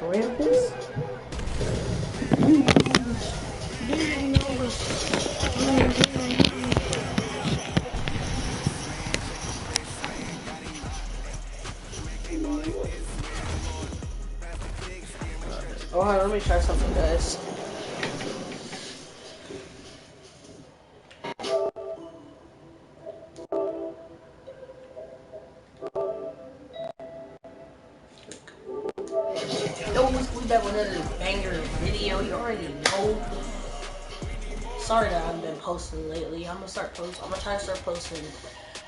Krampus? Oh, let me try something, guys. Yo, we back with another banger video. You already know. Sorry that I've been posting lately. I'm gonna try to start posting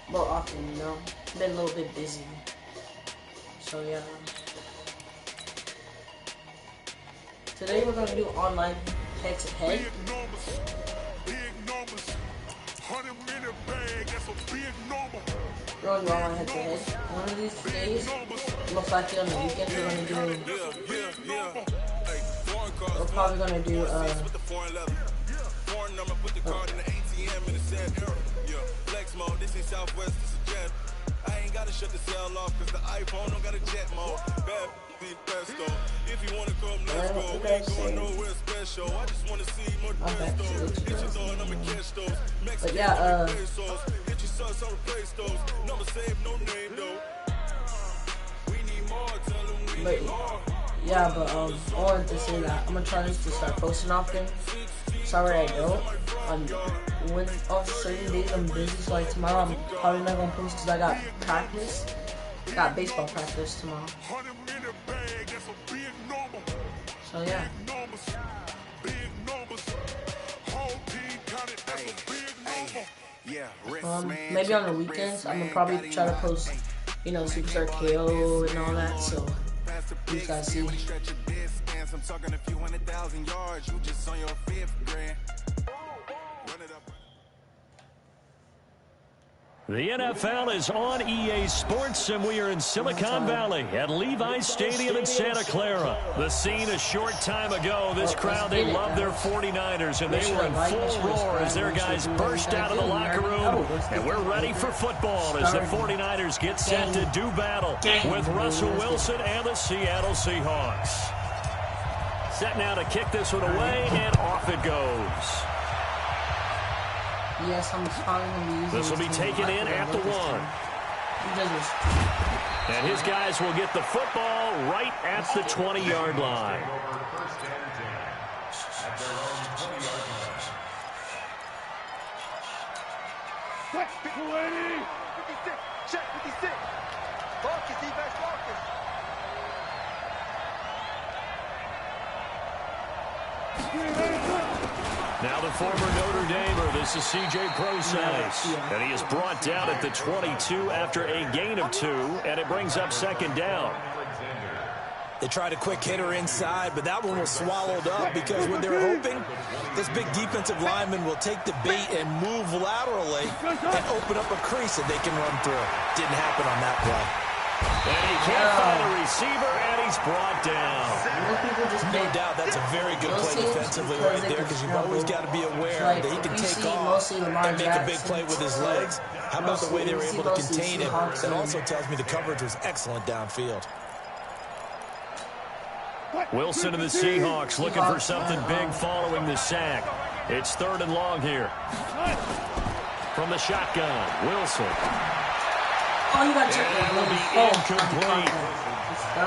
more often. You know, been a little bit busy. So yeah. Today we're gonna do online head-to-head. We're gonna do online head-to-head. One of these days, most likely on the weekend, we're gonna do. We're probably gonna do I ain't gotta shut the cell off cause the iPhone don't got a jet mode. If you wanna come, let's go. We ain't going nowhere special. I just wanna see more pesos. Get your thought, I'ma catch those. yeah, Get your sus on replace those. Number save, no name though. We need more, tell them we need more. Yeah, but I wanted to say that I'm gonna try to start posting often. Sorry I don't. When on certain days I'm busy, so like tomorrow I'm probably not gonna post because I got practice. Got baseball practice tomorrow. So yeah. Maybe on the weekends I'm gonna probably try to post, you know, Superstar KO and all that. So you guys see. I'm talking a few 100,000 yards. You just on your 5th grand. Run it up. The NFL is on EA Sports, and we are in Silicon Valley at Levi's Stadium in Santa Clara. The scene a short time ago, this crowd, they love their 49ers, and they were in full roar as their guys burst out of the locker room. And we're ready for football as the 49ers get set to do battle with Russell Wilson and the Seattle Seahawks. Set now to kick this one away, and off it goes. Yes, I'm probably going to be using this will be taken in at the 1. And his guys will get the football right at the 20-yard line. Check 56. Focus, defense, focus. Now the former Notre Damer, this is C.J. Prosise, and he is brought down at the 22 after a gain of 2, and it brings up second down. They tried a quick hitter inside, but that one was swallowed up because when they're hoping this big defensive lineman will take the bait and move laterally and open up a crease that they can run through. Didn't happen on that play. And he can't find a receiver, and he's brought down. No doubt that's a very good play defensively right there because you've always got to be aware that he can take off and make a big play with his legs. How about the way they were able to contain him? That also tells me the coverage was excellent downfield. Wilson and the Seahawks looking for something big following the sack. It's 3rd and long here. From the shotgun, Wilson. And it'll be incomplete.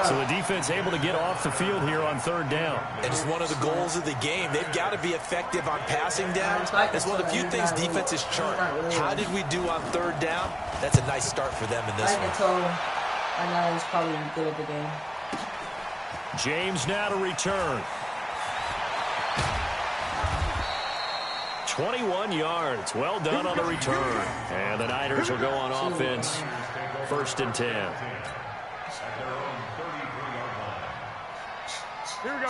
So the defense able to get off the field here on 3rd down. And it's one of the goals of the game. They've got to be effective on passing down. It's one of the few things defenses chart. How did we do on 3rd down? That's a nice start for them in this one. I know he's probably good at the game. James now to return. 21 yards. Well done on the return. And the Niners will go on offense. 1st and 10.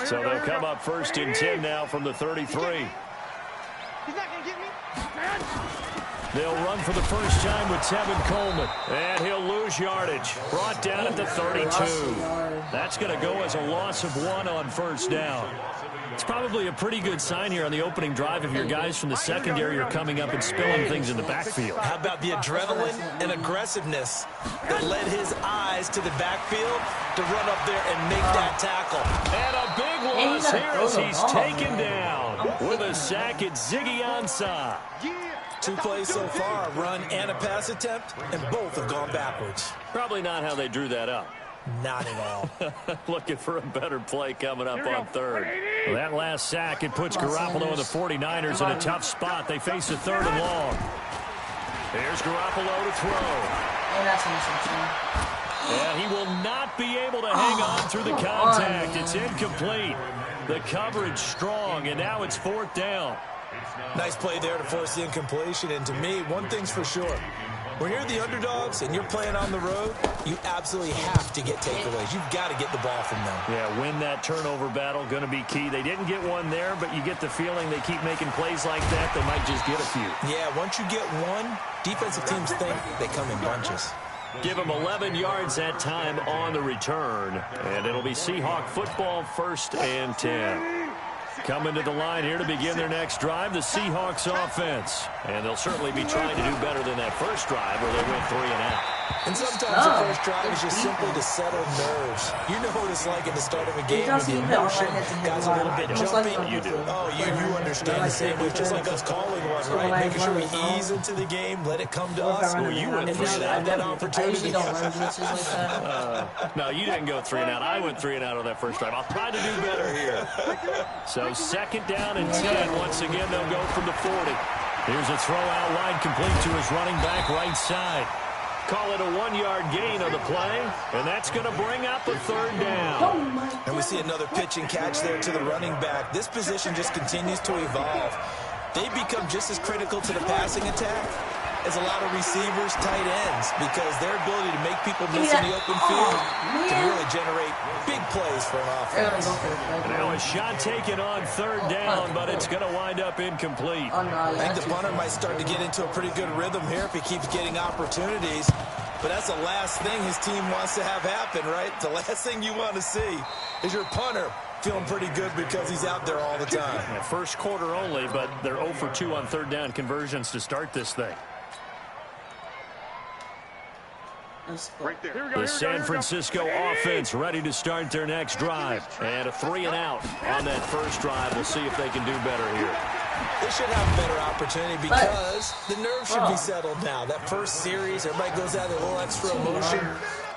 So they'll come up 1st and 10 now from the 33. He's not going to get me. They'll run for the first time with Tevin Coleman. And he'll lose yardage. Brought down at the 32. That's going to go as a loss of 1 on 1st down. It's probably a pretty good sign here on the opening drive if your guys from the secondary are coming up and spilling things in the backfield. How about the adrenaline and aggressiveness that led his eyes to the backfield to run up there and make that tackle? is here as he's taken down with a sack at Ziggy Ansah. 2 plays so far, a run and a pass attempt, and both have gone backwards. Probably not how they drew that up. Not at all. Looking for a better play coming up on third. Well, that last sack, it puts Garoppolo and the 49ers in a tough spot. They face a 3rd and long. Here's Garoppolo to throw. And that's an interception. And he will not be able to hang on through the contact. It's incomplete. The coverage strong, and now it's 4th down. Nice play there to force the incompletion. And to me, one thing's for sure. When you're the underdogs and you're playing on the road, you absolutely have to get takeaways. You've got to get the ball from them. Yeah, win that turnover battle, going to be key. They didn't get one there, but you get the feeling they keep making plays like that, they might just get a few. Yeah, once you get one, defensive teams think they come in bunches. Give them 11 yards that time on the return, and it'll be Seahawk football, 1st and 10. Coming to the line here to begin their next drive, the Seahawks offense. And they'll certainly be trying to do better than that first drive where they went 3 and out. And sometimes the first drive is just simply to settle nerves. You know what it's like at the start of a game when the emotion got a little bit jumpy. You do. Oh, you understand the same way. Just like us calling one, right? Making sure we ease into the game, let it come to us. Well, you went 3 and out. That opportunity. No, you didn't go 3 and out. I went 3 and out on that first drive. I'll try to do better here. So 2nd down and 10. Once again, they'll go from the 40. Here's a throw out wide, complete to his running back right side. Call it a 1-yard gain on the play, and that's going to bring up a 3rd down. And we see another pitch and catch there to the running back. This position just continues to evolve. They become just as critical to the passing attack as a lot of receivers, tight ends, because their ability to make people miss in the open field can really generate big plays for an offense. Now a shot taken on 3rd down, but it's going to wind up incomplete. I think the punter might start to get into a pretty good rhythm here if he keeps getting opportunities. But that's the last thing his team wants to have happen, right? The last thing you want to see is your punter feeling pretty good because he's out there all the time. Yeah, first quarter only, but they're 0 for 2 on 3rd down conversions to start this thing. Right there. The San Francisco offense ready to start their next drive. And a 3 and out on that first drive. We'll see if they can do better here. They should have a better opportunity because the nerves should be settled now. That first series, everybody goes out with a little extra emotion.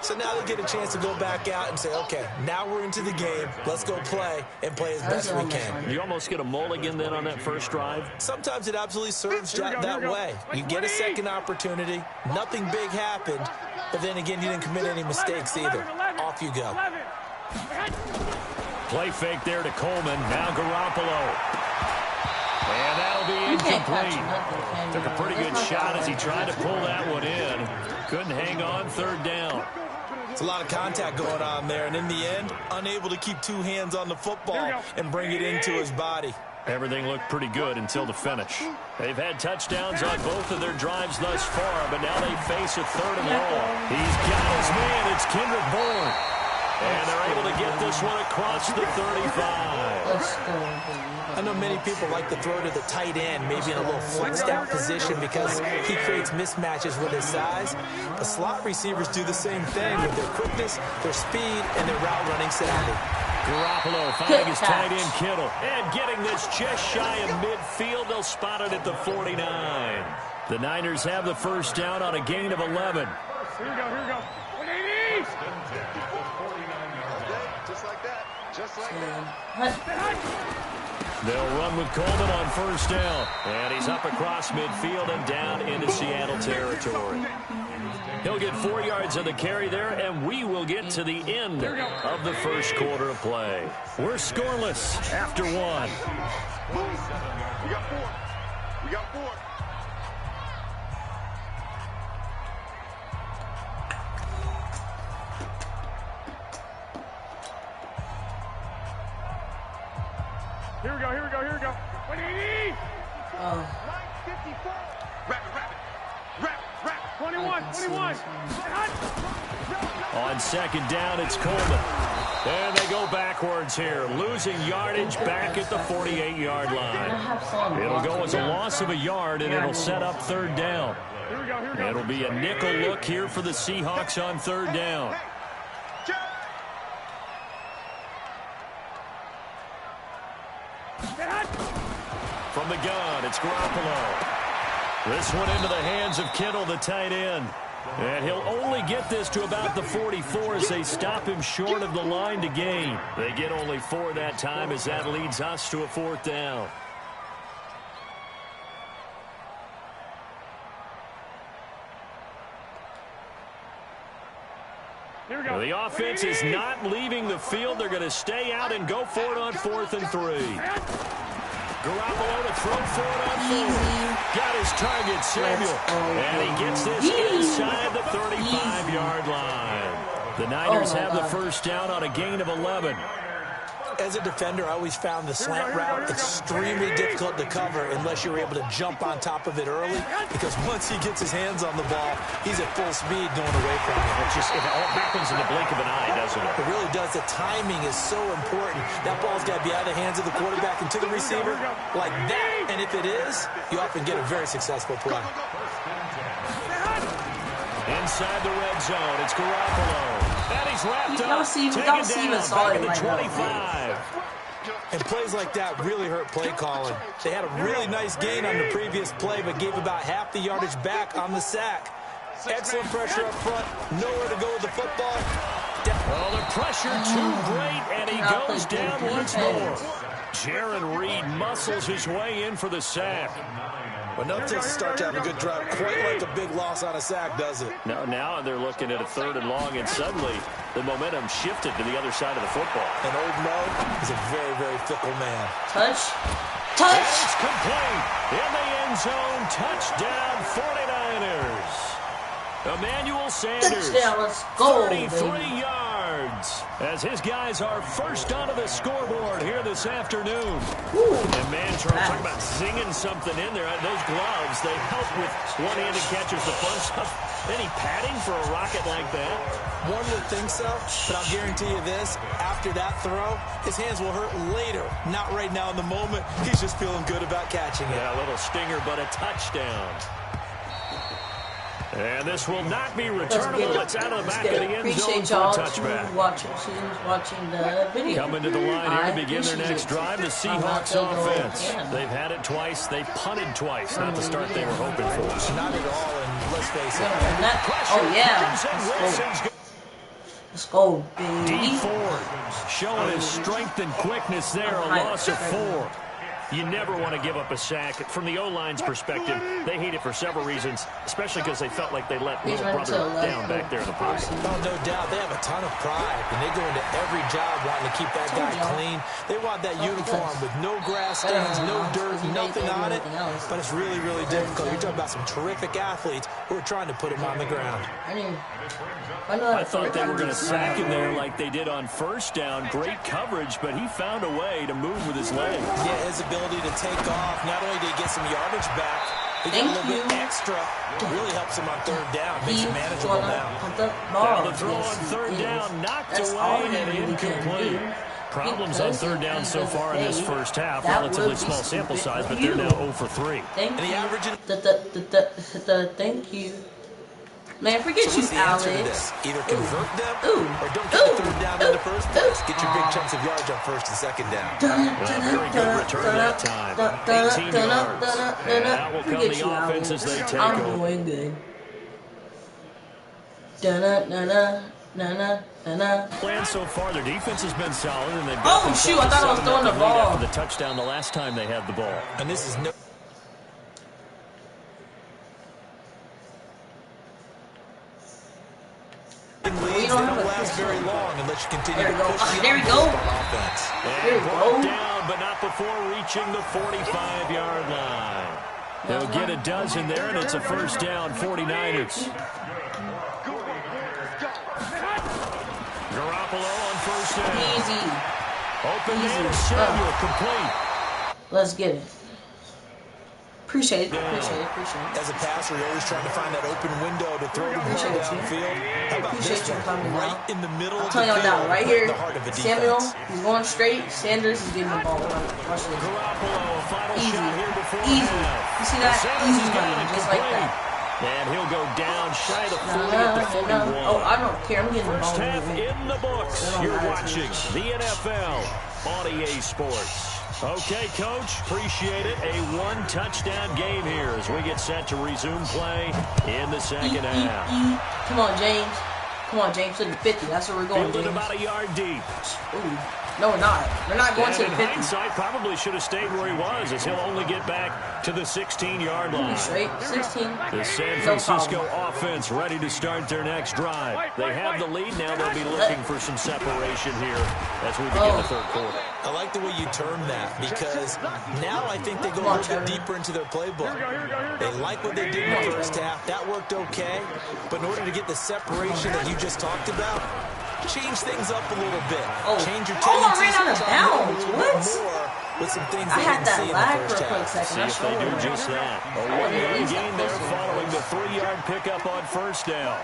So now they get a chance to go back out and say, okay, now we're into the game. Let's go play and play as best we can. You almost get a mulligan then on that first drive? Sometimes it absolutely serves that way. You get a second opportunity. Nothing big happened. But then again, you didn't commit any mistakes either. Off you go. Play fake there to Coleman. Now Garoppolo. And that'll be incomplete. Took a pretty good shot as he tried to pull that one in. Couldn't hang on 3rd down. It's a lot of contact going on there. And in the end, unable to keep 2 hands on the football and bring it into his body. Everything looked pretty good until the finish. They've had touchdowns on both of their drives thus far, but now they face a 3rd and long. He's got his man. It's Kendrick Bourne. And they're able to get this one across the 35. I know many people like to throw to the tight end, maybe in a little flexed out position because he creates mismatches with his size. The slot receivers do the same thing with their quickness, their speed, and their route running savvy. Garoppolo finding his tight end Kittle. And getting this just shy of midfield. They'll spot it at the 49. The Niners have the first down on a gain of 11. Here we go. Just like that. Just like that. They'll run with Coleman on first down. And he's up across midfield and down into Seattle territory. He'll get 4 yards on the carry there, and we will get to the end of the first quarter of play. We're scoreless after 1. We got 4. We got 4. Here we go. 180. 954. Rapid. 21. On second down, it's Coleman. And they go backwards here, losing yardage back at the 48-yard line. It'll go as a loss of a yard, and it'll set up 3rd down. It'll be a nickel look here for the Seahawks on 3rd down. From the gun, it's Garoppolo. This one into the hands of Kittle, the tight end. And he'll only get this to about the 44 as they stop him short of the line to gain. They get only 4 that time as that leads us to a 4th down. Well, the offense is not leaving the field. They're going to stay out and go for it on 4th and 3. Garoppolo to throw for it on 4th. Got his target, Samuel. And he gets this inside the 35-yard line. The Niners have the first down on a gain of 11. As a defender, I always found the slant route extremely difficult to cover unless you're able to jump on top of it early, because once he gets his hands on the ball, he's at full speed going away from it. It all happens in the blink of an eye, doesn't it? It really does. The timing is so important. That ball's got to be out of the hands of the quarterback and to the receiver like that. And if it is, you often get a very successful play. Inside the red zone, it's Garoppolo. And he's wrapped up. Taken down back at the 25. And plays like that really hurt play calling. They had a really nice gain on the previous play, but gave about half the yardage back on the sack. Excellent pressure up front. Nowhere to go with the football. Well, the pressure too great, and he goes down once more. Jaron Reed muscles his way in for the sack. But no takes to start to have a good drive. Quite like a big loss on a sack, does it? No, now they're looking at a 3rd and long, and suddenly the momentum shifted to the other side of the football. And Old Mo is a very, very fickle man. Touch. And it's complete. In the end zone, touchdown 49ers. Emmanuel Sanders, Touchdown, let's go, 33 baby. yards, as his guys are first onto the scoreboard here this afternoon. Ooh. And man, Charles, talk about singing something in there. Those gloves, they help with one-handed catches, the fun stuff. Any padding for a rocket like that? One would think so, but I'll guarantee you this. After that throw, his hands will hurt later. Not right now in the moment. He's just feeling good about catching it. Yeah, a little stinger, but a touchdown. And this will not be returnable. It's out of the back of the end zone for a touchback. Watching the video. Coming to the line here to begin their next drive, the Seahawks offense. They've had it twice. They punted twice. Not the start they were hoping for. Not at all, and let's face it. Oh, yeah. Let's go, baby. D Ford showing his strength and quickness there. A loss of 4. You never want to give up a sack. From the O-line's perspective, they hate it for several reasons, especially because they felt like they let little brother down back there in the pocket. Oh, no doubt. They have a ton of pride, and they go into every job wanting to keep that guy clean. They want that uniform with no grass stains, no dirt, nothing on it. But it's really, really difficult. You're talking about some terrific athletes who are trying to put him on the ground. I thought they were going to sack him there like they did on first down. Great coverage, but he found a way to move with his legs. Yeah, his ability to take off. Not only did he get some yardage back, he got a little bit extra. It really helps him on 3rd down. Makes it manageable now. Now the throw on 3rd down, knocked away and incomplete. Problems on 3rd down so far in this first half. Relatively small sample size, but they're now 0 for 3. Thank and the average thank you. Man, forget you, Alex. Either convert them or don't get the 3rd down in the first place. Get your big chunks of yardage on 1st and 2nd down. Very good return that time. 18 yards. And that will come the offense as they take over. I'm doing good. Plan so far, their defense has been solid, and they've got shoot! I thought I was throwing the ball. After the touchdown the last time they had the ball. And this is no. Leads, they don't last very long unless you continue to push the offense. And brought down, but not before reaching the 45-yard line. They'll get a dozen there, and it's a first down, 49ers. Garoppolo on first down. Easy. Open man, Samuel, complete. Let's get it. Appreciate it. As a passer, you're always trying to find that open window to throw the ball downfield. How about this one? Right in the middle of the field, right here, the heart of a defense. Samuel, he's going straight. Sanders is getting the ball. Watch this. Easy. You see that? Easy money, just like that. And he'll go down shy of the 40 at the 41. Oh, I don't care. I'm getting the ball. First half in the books. You're watching the NFL on EA Sports. Okay, Coach, appreciate it. A one-touchdown game here as we get set to resume play in the second half. Come on, James. Come on, James, to the 50. That's where we're going, James. About a yard deep. Ooh. No, we're not. We're not going to the 50. Hindsight, probably should have stayed where he was, as he'll only get back to the 16-yard line. Straight 16. The San Francisco offense ready to start their next drive. They have the lead now. They'll be looking for some separation here as we begin the third quarter. I like the way you term that, because now I think they go a little bit deeper into their playbook. They like what they did in the first half. That worked okay. But in order to get the separation that you just talked about, change things up a little bit. Change your tendencies. I ran out of bounds. What? More with some things I had that lag for a quick second. See if they do just that. A one-yard gain there following the 3-yard pickup on first down.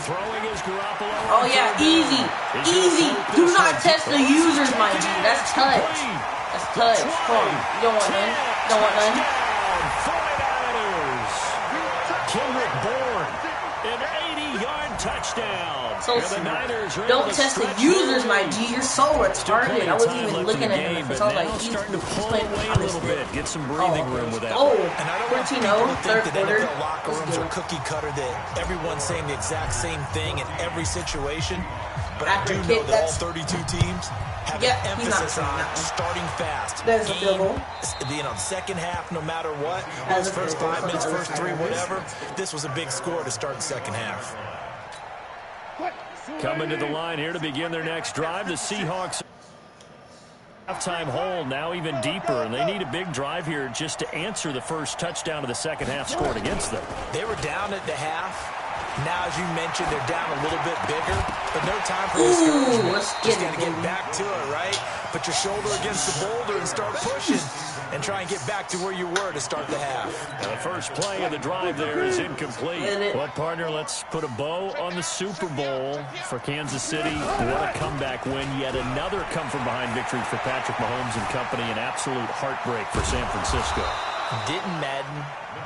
Throwing is Garoppolo. Oh, yeah, easy. Easy. Do not test the users, my G. That's touch. That's touch. Come on. You don't want none. You don't want none. 49ers. Kendrick Bourne. An 80-yard touchdown. So don't test the users, my G. You're so retarded. I wasn't even looking at him. So I was like, he's playing a little bit. Get some breathing room with that. Oh, and I don't want 14-0, people to third think that quarter. NFL locker rooms are cookie cutter, that everyone's saying the exact same thing in every situation. But I do know that all 32 teams have an emphasis on starting fast. There's a field goal. You know, second half, no matter what, those first 5 minutes, first 3, whatever, this was a big score to start the second half. Coming to the line here to begin their next drive, the Seahawks. Halftime hole now even deeper, and they need a big drive here just to answer the first touchdown of the second half scored against them. They were down at the half. Now, as you mentioned, they're down a little bit bigger, but no time for discouragement. Just got to get back to it, right? Put your shoulder against the boulder and start pushing, and try and get back to where you were to start the half. And the first play of the drive there is incomplete. Well, partner, let's put a bow on the Super Bowl for Kansas City. What a comeback win. Yet another come-from-behind victory for Patrick Mahomes and company. An absolute heartbreak for San Francisco. Didn't Madden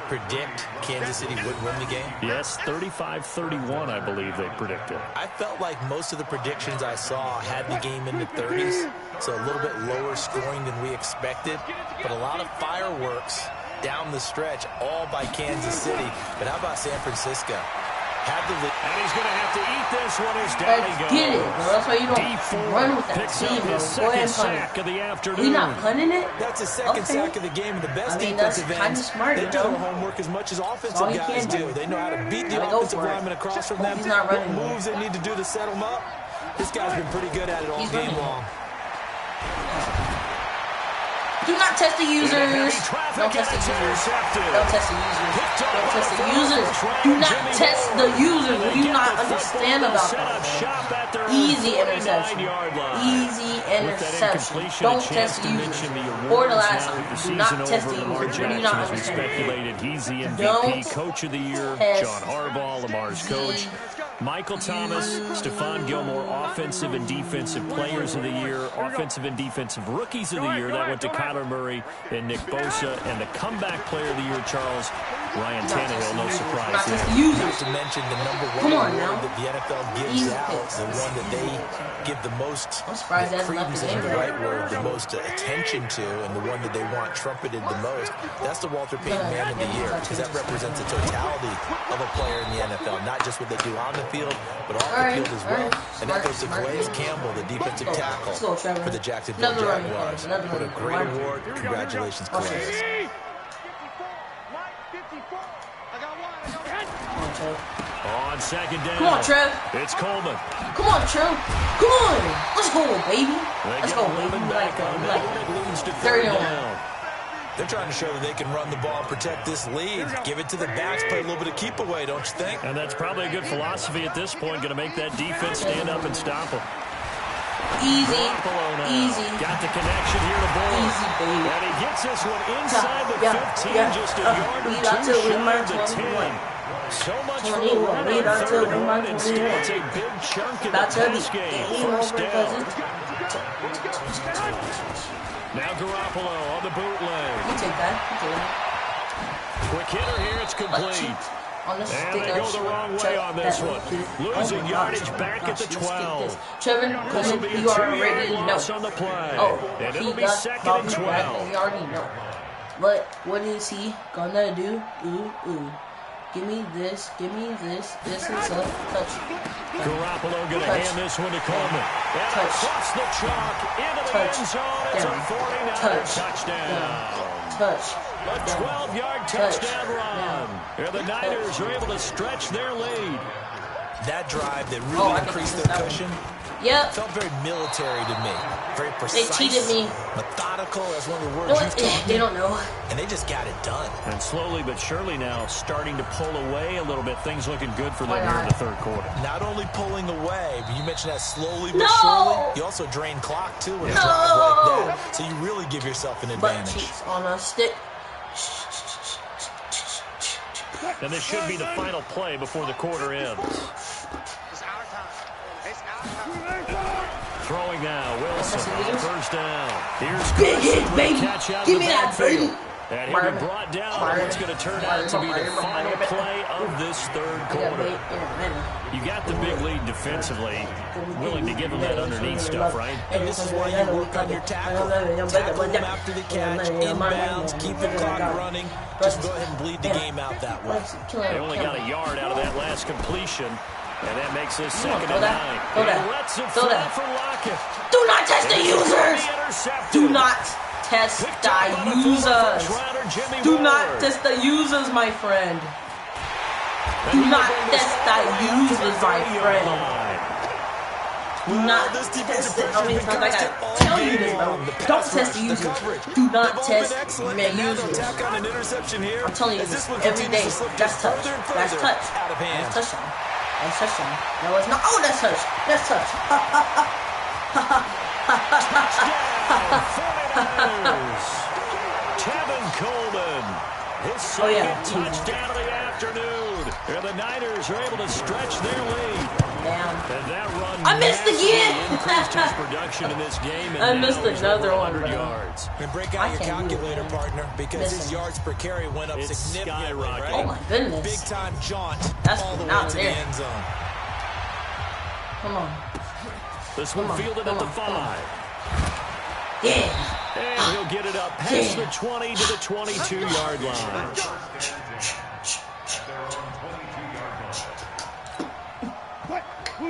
predict Kansas City would win the game? Yes, 35-31, I believe they predicted. I felt like most of the predictions I saw had the game in the 30s, so a little bit lower scoring than we expected, but a lot of fireworks down the stretch, all by Kansas City. But how about San Francisco? And he's going to have to eat this one as down he goes. Get it, bro. That's why you don't run with that team, bro. Go ahead and punt of the afternoon. We not punting it? That's a second sack of the game, and the best defensive ends, they do their homework as much as offensive guys do. They know how to beat the offensive lineman across from them, what moves they need to do to set them up. This guy's been pretty good at it all game long. Do not test the users. Don't test the users. Don't test the users. Don't test the users. Do not test the users. Do you not understand about that? Easy interception. Easy interception. Don't test the users. Or the last time. Do not test the users. Do you not understand? He's the MVP, Coach of the Year, John Harbaugh, Lamar's coach. Michael Thomas, Stephon Gilmore, Offensive and Defensive Players of the Year, Offensive and Defensive Rookies of the Year. That went to Kyler Murray and Nick Bosa. And the Comeback Player of the Year, Charles, Ryan Tannehill, no surprise. Not to mention the #1 award that the NFL gives out, the one that they give the most credence in the right word, the most attention to, and the one that they want trumpeted the most. That's the Walter Payton Man of the Year, because that represents the totality of a player in the NFL, not just what they do on the field, but off the field as well. And that goes to Calais Campbell, the defensive tackle for the Jacksonville Jaguars. What a great award. Congratulations, Calais. On second down. Come on, Trev. It's Coleman. Come on, Trev. Come on. Let's go, baby. Let's go, baby. We like 30-1. They're trying to show that they can run the ball, protect this lead, give it to the backs, play a little bit of keep away, don't you think? And that's probably a good philosophy at this point, going to make that defense stand up and stop them. Easy. Easy. Got the connection here to Bourne. Easy, baby. And he gets this one inside the 15, just a yard or two short of the 10. So much for the run on third down, and still it's a big chunk in the pass game. First down. Now Garoppolo on the bootleg. You take that. Quick hitter here, it's complete. on this And stick. they go the wrong way on this one. Losing yardage back at the 12. Trevor Coleman, you already know. On the play. Oh, and it'll he be got second and 12. You already know. But what is he gonna do? Give me this, this is a touch. Garoppolo gonna hand this one to Coleman. And across the chalk, into the end zone, it's a 49er touchdown. A 12-yard touchdown run. And the Niners are able to stretch their lead. That drive that really increased their cushion. Yep. Felt very military to me. Very precise. They cheated me. Methodical, that's one of the words you've taught me. They don't know. And they just got it done. And slowly but surely now starting to pull away a little bit. Things looking good for them here in the third quarter. Not only pulling away, but you mentioned that slowly but surely. You also drain clock, too, in a drive like that. So you really give yourself an advantage. Butt cheeks on a stick. And this should be the final play before the quarter ends. Throwing now, Wilson on first down. Here's big hit, baby. Give me that, baby. And he'll be brought down on what's going to turn out to be the final play of this third quarter. You got the big lead defensively, willing to give them that underneath stuff, right? And this is why you work on your tackle. Tackle them after the catch, inbounds, keep the clock running. Just go ahead and bleed the game out that way. They only got a yard out of that last completion. And that makes this second and 9. Go there. Lets it fly for Lockett. Do not test the users. Do not test the users. Do not test the users, my friend. Do not test the users, my friend. Do not test it. How many times I gotta tell you this, bro? Don't test the users. Do not test the users. I'm telling you this every day. That's touch. That's touch. That's touchdown. That's touchdown. No, it's not. Oh, that's touch. That's touch. Kevin Coleman. His second touchdown of the afternoon. And the Niners are able to stretch their lead. Damn. And that run I missed again. increased his production in this game. And I missed another one. 100 yards. And break out your calculator, partner, because his yards per carry went up significantly. Right? Oh my goodness. Big time jaunt. That's all the way out to the there. end zone. Come on. This one fielded at the 5. Yeah. And he'll get it up past the 20 to the 22-yard line.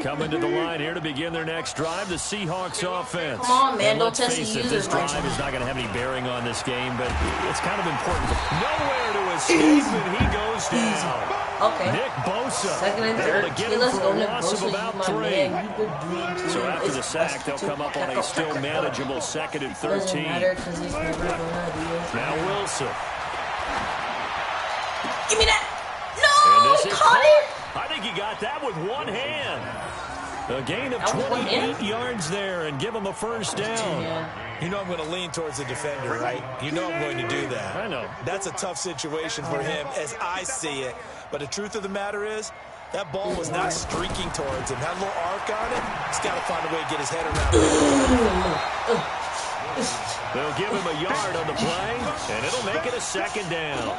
Coming to the line here to begin their next drive, the Seahawks offense. Come on, man, don't test the face it, users. this drive is not going to have any bearing on this game, but it's kind of important. Nowhere to escape, and he goes down. Okay. Nick Bosa. Second and third. Able to get him Let's for go, a Nick loss of Bosa. about You 3. my man. You good dream. So after the sack, they'll come up on a still manageable second and 13. Doesn't matter because it's never gonna do. Now Wilson. Give me that. And No, this he is caught it. I think he got that with one hand. A gain of 28 yards there and give him a first down. Yeah. You know I'm going to lean towards the defender, right? You know I'm going to do that. I know. That's a tough situation for him as I see it. But the truth of the matter is, that ball was not streaking towards him. That little arc on it, he's got to find a way to get his head around it. They'll give him a yard on the play, and it'll make it a second down.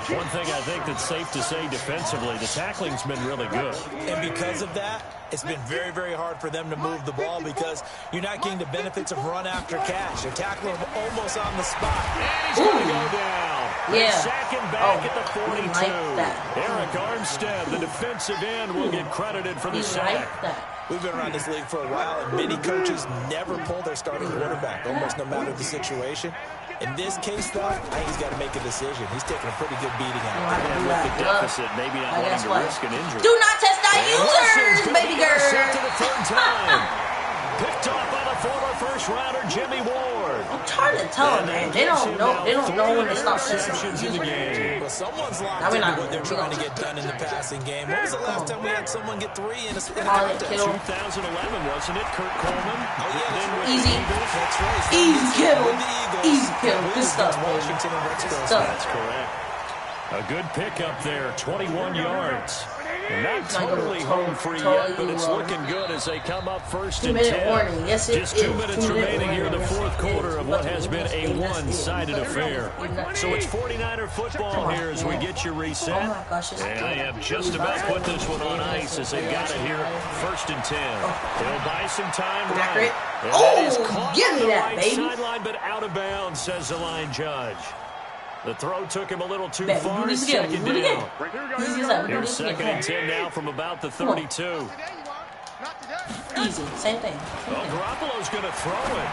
One thing I think that's safe to say defensively, the tackling's been really good. And because of that, it's been very, very hard for them to move the ball because you're not getting the benefits of run after catch. You're tackling him almost on the spot. And he's going to go down. Yeah. Second back at the 42. Like that. Eric Armstead, the defensive end, will get credited for the sack. Like that. We've been around this league for a while, and many coaches never pull their starting quarterback, almost no matter the situation. In this case, though, I think he's got to make a decision. He's taking a pretty good beating out there. And with the deficit, maybe not wanting to risk an injury. Do not test our users, baby girl. To the third time. Picked off by the former first-rounder Jimmy Ward. I'm trying to tell them, man. They don't know. They don't know when to stop testing in the game. Well, someone's locked into what they're trying to get done in the passing game. When was the last time we had someone get 3 in a contest? 2011, wasn't it? Kurt Coleman. Oh, yeah. Easy. That's right. Easy kill. With the Eagles. Easy kill. Good stuff, baby. Washington and Rex Good stuff. That's correct. A good pickup there, 21 yards. Not totally home free yet, but it's looking good as they come up first and 2-minute warning. Yes, it Just is. 2 minutes 2-minute remaining here in the warning. fourth quarter of what has been a That's it. one-sided affair. So it's 49er football here as we get you reset. Oh my gosh, it's And I have just about put this one on ice as they've got it here first and 10. They'll buy some time. Accurate. And that is Oh, caught give on me the that, right baby. sideline, but out of bounds, says the line judge. The throw took him a little too Bet, far. do this again. Second Do it again. down. Here's second and 10 now from about the 32. Easy. Same thing. Well, Garoppolo's going to throw it.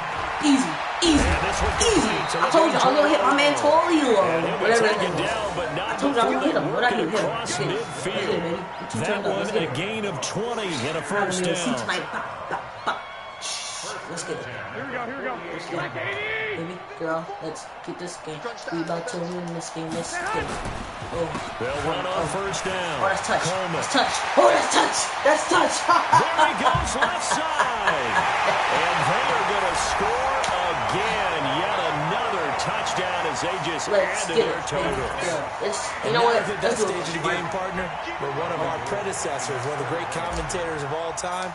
Easy. Easy. And this one Easy. completes. I told you I was going to hit my man Tolio. And he'll be Whatever taken that is. down, but I not told you I was going to hit him. What I working do? Hit him. across Let's get it. Let's get it, midfield. baby. That one a gain of 20 and a first down. Let's get it. Here we go. Let's get it. Baby, girl, let's get this game. We about to win this game. Let's get it. Oh. They'll run on first down. Oh, that's touch. Coleman. That's touch. Oh, that's touch. That's touch. There he goes left side. And they are going to score again. Yet another touchdown as they just Let's add to get their it. total. You know what? I think that stage of the game, partner, where one of our predecessors, one of the great commentators of all time,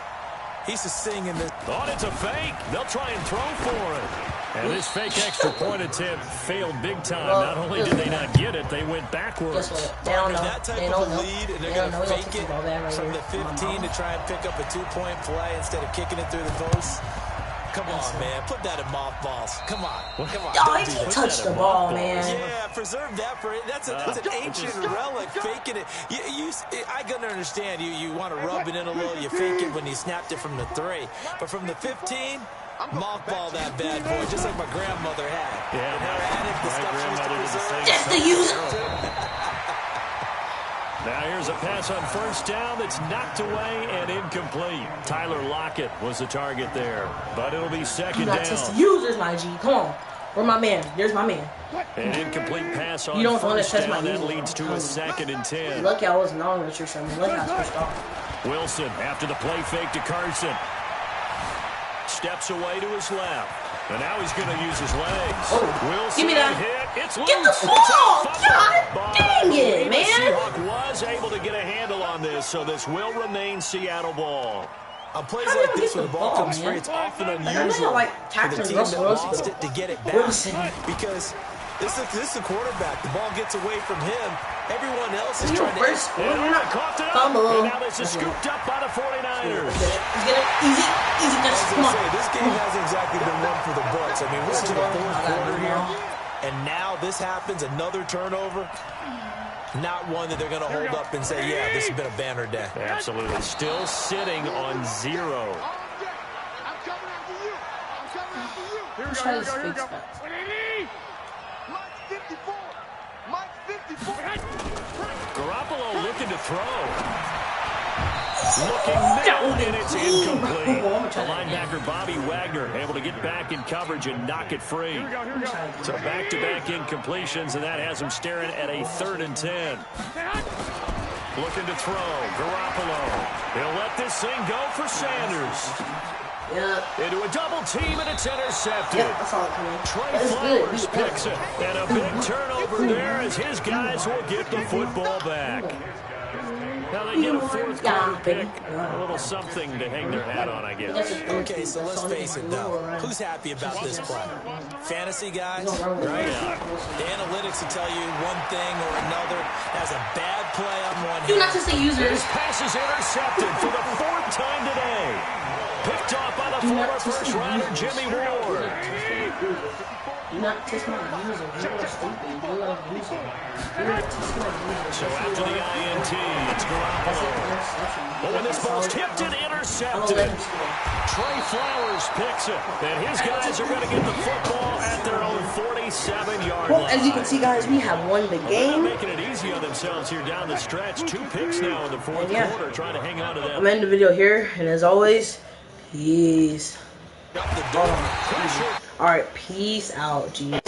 he's just singing this. Thought it's a fake. They'll try and throw for it. And this fake extra point attempt failed big time. Not only did they not get it, they went backwards. Guess what? They don't know. That type They of don't a know. lead, and They they're don't going know. to We fake got it right from here. the 15 to try and pick up a 2-point play instead of kicking it through the post. Come on, man. Put that in mothballs. Come on. Come on. Oh, Don't he do that. touched the ball, man. Yeah, preserve that for it. That's an ancient relic. Faking it. I can understand you want to rub it in a little. You fake it when you snapped it from the 3, but from the 15, mothball that bad boy, just like my grandmother had. Yeah, my grandmother did the same. That's the user. Now here's a pass on first down that's knocked away and incomplete. Tyler Lockett was the target there, but it'll be second down. Not just the users, my G. Come on. Where my man? There's my man. An incomplete pass on You don't want to first test down. my That user. leads to a second and 10. Lucky I wasn't on with your son. Lucky I switched off. Wilson after the play fake to Carson. Steps away to his left. And now he's going to use his legs. Oh, Wilson give me that. hit. It's loose. Get the It's a ball! fumble. God But dang it, the man. Seahawk was able to get a handle on this, so this will remain Seattle ball. On plays How like did this, we when get the the ball ball, comes man? free, it's often I know, unusual like, for the tackling team Russell that Wilson. lost it to get it back. Wilson. Because this is a quarterback. The ball gets away from him. Everyone else is You trying to... first. And You're not caught it up. fumble. And now this is scooped up by the 49ers. He's gonna easy. I was Come going to on. say, this game hasn't exactly been one for the books. I mean, we're into the fourth quarter here, and now this happens, another turnover. Not one that they're going to hold up and say, yeah, this has been a banner day. Absolutely. Still sitting on 0. I'm coming after you. I'm coming after you. Let's try this fake spot. Mike's 54. Mike's 54. Garoppolo looking to throw. Looking now, and it's incomplete. The linebacker Bobby Wagner able to get back in coverage and knock it free. So back-to-back incompletions, and that has him staring at a 3rd and 10. Looking to throw. Garoppolo. He'll let this thing go for Sanders. Yeah. Into a double team, and it's intercepted. Yeah, that's all it can Trey That's Flowers good. picks it. And a big turnover there as his guys will get the football back. Now they get a 4th quarter pick. A little something to hang their hat on, I guess. Okay, so let's face it, though. Who's happy about this play? Fantasy guys, right? The analytics will tell you one thing or another. Has a bad play on one Do hand. not just the users. This pass is intercepted for the 4th time today. Picked off by the former first rounder, Jimmy Ward. Do not test my user. You are stupid. You are a user. You are testing my user. So after the INT, it's Garoppolo. Oh, and this ball's tipped and intercepted. Trey Flowers picks it. And his guys are going to get the football at their own 47-yard Well, line. as you can see, guys, we have won the They're game. making it easy on themselves here down the stretch. 2 picks now in the 4th Yeah. quarter, trying to hang on to I'm them. ending the video here, and as always, peace. Up the door. Alright, peace out, G.